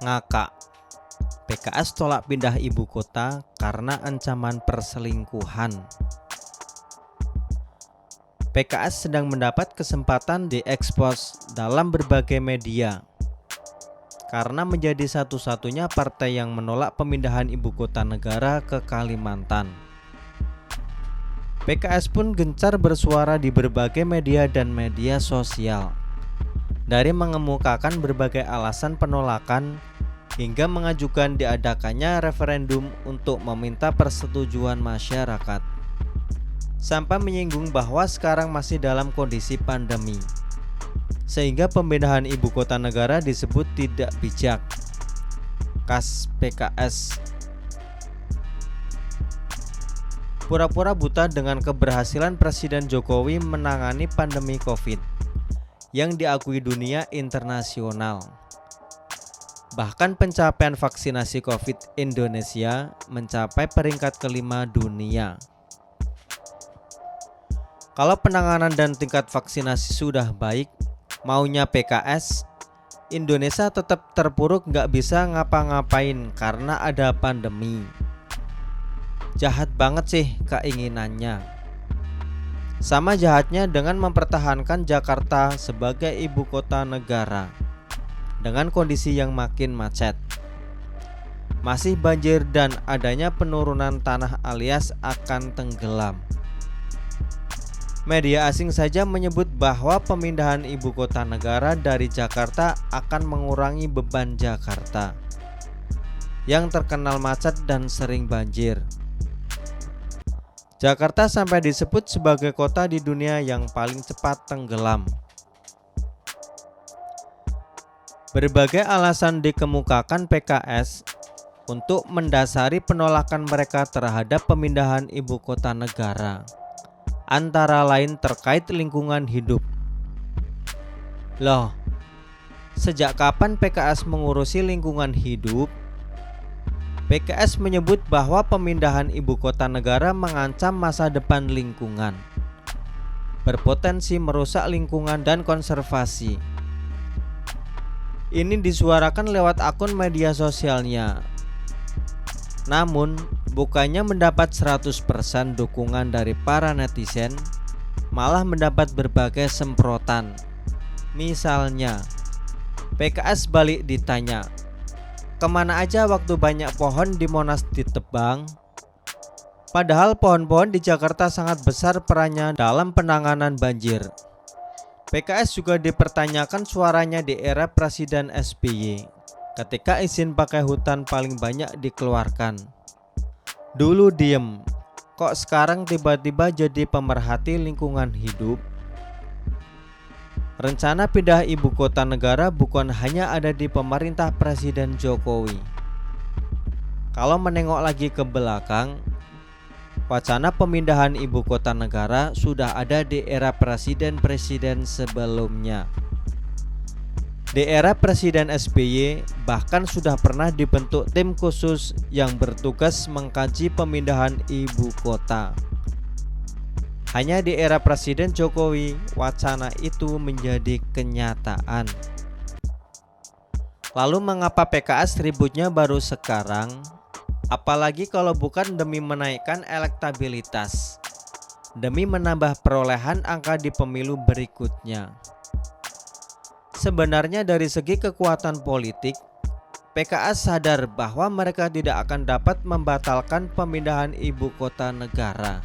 Ngakak. PKS tolak pindah ibu kota karena ancaman perselingkuhan. PKS sedang mendapat kesempatan diekspos dalam berbagai media karena menjadi satu-satunya partai yang menolak pemindahan ibu kota negara ke Kalimantan. PKS pun gencar bersuara di berbagai media dan media sosial, dari mengemukakan berbagai alasan penolakan hingga mengajukan diadakannya referendum untuk meminta persetujuan masyarakat, sampai menyinggung bahwa sekarang masih dalam kondisi pandemi, sehingga pemindahan ibu kota negara disebut tidak bijak. Kas PKS. Pura-pura buta dengan keberhasilan Presiden Jokowi menangani pandemi COVID yang diakui dunia internasional. Bahkan pencapaian vaksinasi COVID Indonesia mencapai peringkat kelima dunia. Kalau penanganan dan tingkat vaksinasi sudah baik, maunya PKS, Indonesia tetap terpuruk gak bisa ngapa-ngapain karena ada pandemi. Jahat banget sih keinginannya. Sama jahatnya dengan mempertahankan Jakarta sebagai ibu kota negara dengan kondisi yang makin macet, masih banjir dan adanya penurunan tanah alias akan tenggelam. Media asing saja menyebut bahwa pemindahan ibu kota negara dari Jakarta akan mengurangi beban Jakarta yang terkenal macet dan sering banjir. Jakarta sampai disebut sebagai kota di dunia yang paling cepat tenggelam. Berbagai alasan dikemukakan PKS untuk mendasari penolakan mereka terhadap pemindahan ibu kota negara, antara lain terkait lingkungan hidup. Loh, sejak kapan PKS mengurusi lingkungan hidup? PKS menyebut bahwa pemindahan ibu kota negara mengancam masa depan lingkungan, berpotensi merusak lingkungan dan konservasi. Ini disuarakan lewat akun media sosialnya. Namun, bukannya mendapat 100% dukungan dari para netizen, malah mendapat berbagai semprotan. Misalnya, PKS balik ditanya, "Kemana aja waktu banyak pohon di Monas ditebang?" Padahal pohon-pohon di Jakarta sangat besar perannya dalam penanganan banjir. PKS juga dipertanyakan suaranya di era Presiden SBY ketika izin pakai hutan paling banyak dikeluarkan. Dulu diem, kok sekarang tiba-tiba jadi pemerhati lingkungan hidup? Rencana pindah ibu kota negara bukan hanya ada di pemerintah Presiden Jokowi. Kalau menengok lagi ke belakang, wacana pemindahan ibu kota negara sudah ada di era presiden-presiden sebelumnya. Di era Presiden SBY bahkan sudah pernah dibentuk tim khusus yang bertugas mengkaji pemindahan ibu kota. Hanya di era Presiden Jokowi wacana itu menjadi kenyataan. Lalu mengapa PKS ributnya baru sekarang? Apalagi kalau bukan demi menaikkan elektabilitas, demi menambah perolehan angka di pemilu berikutnya. Sebenarnya dari segi kekuatan politik, PKS sadar bahwa mereka tidak akan dapat membatalkan pemindahan ibu kota negara.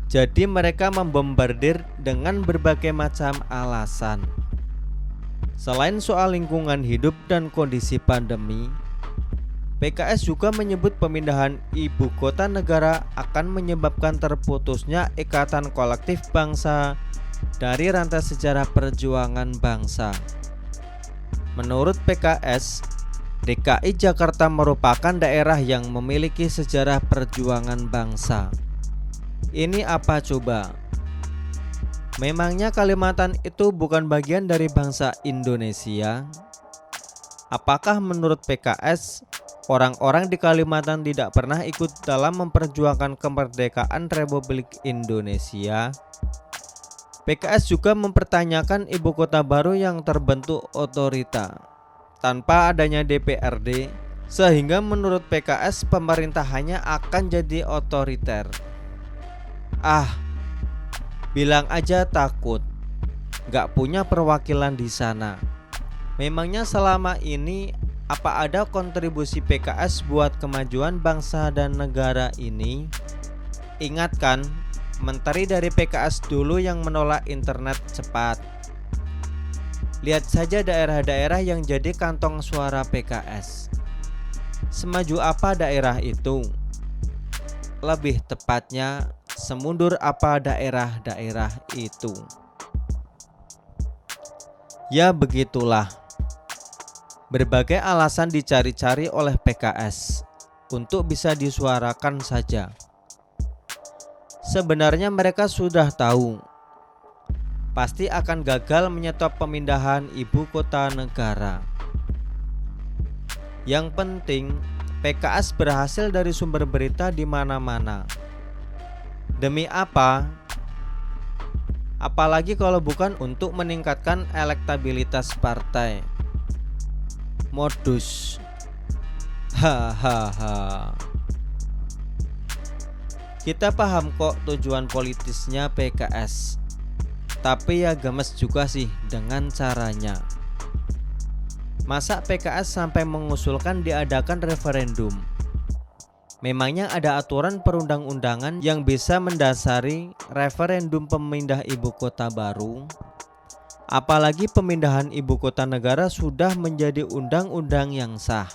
Jadi mereka membombardir dengan berbagai macam alasan. Selain soal lingkungan hidup dan kondisi pandemi, PKS juga menyebut pemindahan ibu kota negara akan menyebabkan terputusnya ikatan kolektif bangsa dari rantai sejarah perjuangan bangsa. Menurut PKS, DKI Jakarta merupakan daerah yang memiliki sejarah perjuangan bangsa. Ini apa coba? Memangnya Kalimantan itu bukan bagian dari bangsa Indonesia? Apakah menurut PKS, orang-orang di Kalimantan tidak pernah ikut dalam memperjuangkan kemerdekaan Republik Indonesia? PKS juga mempertanyakan ibu kota baru yang terbentuk otorita tanpa adanya DPRD, sehingga menurut PKS pemerintahannya akan jadi otoriter. Bilang aja takut, gak punya perwakilan di sana. Memangnya selama ini apa ada kontribusi PKS buat kemajuan bangsa dan negara ini? Ingat kan, menteri dari PKS dulu yang menolak internet cepat. Lihat saja daerah-daerah yang jadi kantong suara PKS. Semaju apa daerah itu? Lebih tepatnya, semundur apa daerah-daerah itu? Ya begitulah. Berbagai alasan dicari-cari oleh PKS untuk bisa disuarakan saja. Sebenarnya mereka sudah tahu pasti akan gagal menyetop pemindahan ibu kota negara. Yang penting PKS berhasil dari sumber berita di mana-mana. Demi apa? Apalagi kalau bukan untuk meningkatkan elektabilitas partai. Modus. Hahaha. Kita paham kok tujuan politisnya PKS. Tapi ya gemes juga sih dengan caranya. Masa PKS sampai mengusulkan diadakan referendum? Memangnya ada aturan perundang-undangan yang bisa mendasari referendum pemindah ibu kota baru? Apalagi pemindahan ibu kota negara sudah menjadi undang-undang yang sah.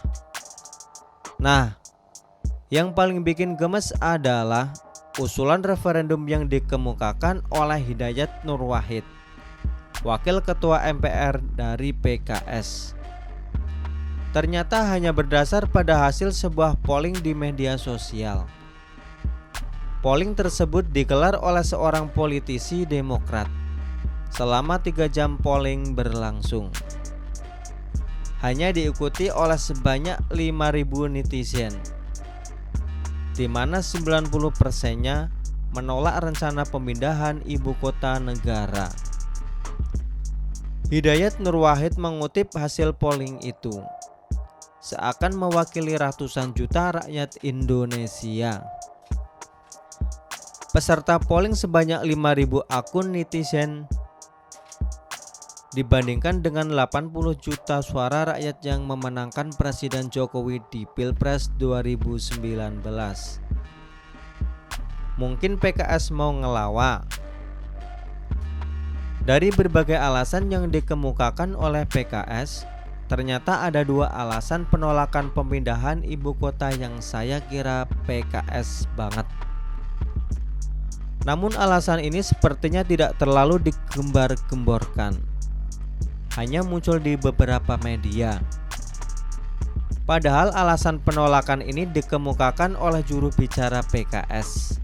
Nah, yang paling bikin gemes adalah usulan referendum yang dikemukakan oleh Hidayat Nur Wahid, Wakil Ketua MPR dari PKS. Ternyata hanya berdasar pada hasil sebuah polling di media sosial. Polling tersebut digelar oleh seorang politisi Demokrat. Selama 3 jam polling berlangsung. Hanya diikuti oleh sebanyak 5.000 netizen, di mana 90%-nya menolak rencana pemindahan ibu kota negara. Hidayat Nur Wahid mengutip hasil polling itu, seakan mewakili ratusan juta rakyat Indonesia. Peserta polling sebanyak 5.000 akun netizen dibandingkan dengan 80 juta suara rakyat yang memenangkan Presiden Jokowi di Pilpres 2019. Mungkin PKS mau ngelawak. Dari berbagai alasan yang dikemukakan oleh PKS, ternyata ada 2 alasan penolakan pemindahan ibu kota yang saya kira PKS banget. Namun alasan ini sepertinya tidak terlalu digembar-gemborkan. Hanya muncul di beberapa media. Padahal alasan penolakan ini dikemukakan oleh juru bicara PKS,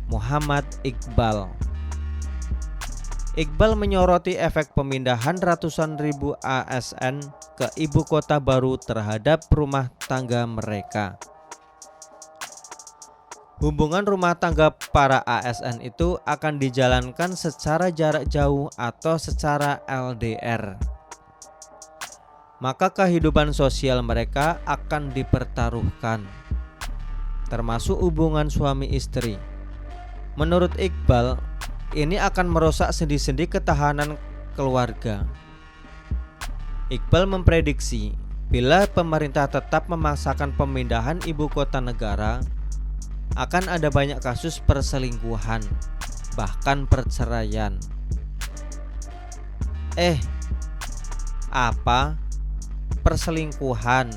Muhammad Iqbal. Iqbal menyoroti efek pemindahan ratusan ribu ASN ke ibu kota baru terhadap rumah tangga mereka. Hubungan rumah tangga para ASN itu akan dijalankan secara jarak jauh atau secara LDR. Maka kehidupan sosial mereka akan dipertaruhkan, termasuk hubungan suami istri. Menurut Iqbal, ini akan merusak sendi-sendi ketahanan keluarga. Iqbal memprediksi bila pemerintah tetap memaksakan pemindahan ibu kota negara, akan ada banyak kasus perselingkuhan, bahkan perceraian. Apa? Perselingkuhan?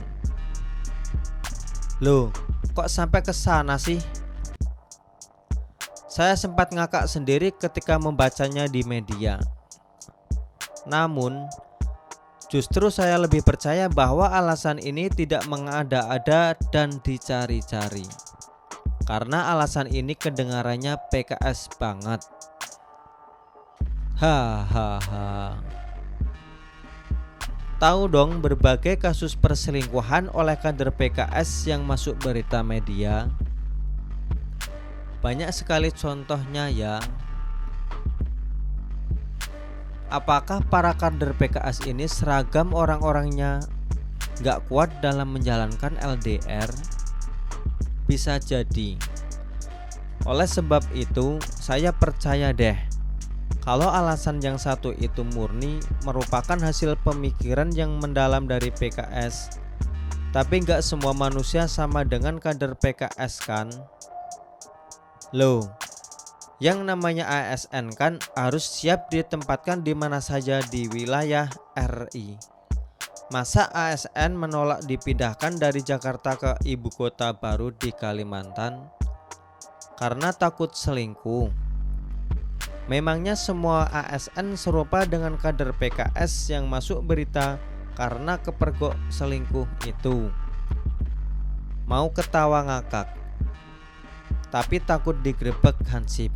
Loh, kok sampai ke sana sih? Saya sempat ngakak sendiri ketika membacanya di media. Namun, justru saya lebih percaya bahwa alasan ini tidak mengada-ada dan dicari-cari. Karena alasan ini kedengarannya PKS banget. Hahaha. tahu dong berbagai kasus perselingkuhan oleh kader PKS yang masuk berita media. Banyak sekali contohnya ya. Apakah para kader PKS ini seragam orang-orangnya gak kuat dalam menjalankan LDR? Bisa jadi. Oleh sebab itu, saya percaya deh kalau alasan yang satu itu murni merupakan hasil pemikiran yang mendalam dari PKS. Tapi gak semua manusia sama dengan kader PKS kan? Loh, yang namanya ASN kan harus siap ditempatkan di mana saja di wilayah RI. Masa ASN menolak dipindahkan dari Jakarta ke ibu kota baru di Kalimantan? Karena takut selingkuh. Memangnya semua ASN serupa dengan kader PKS yang masuk berita karena kepergok selingkuh itu? Mau ketawa ngakak, tapi takut digrebek Hansip.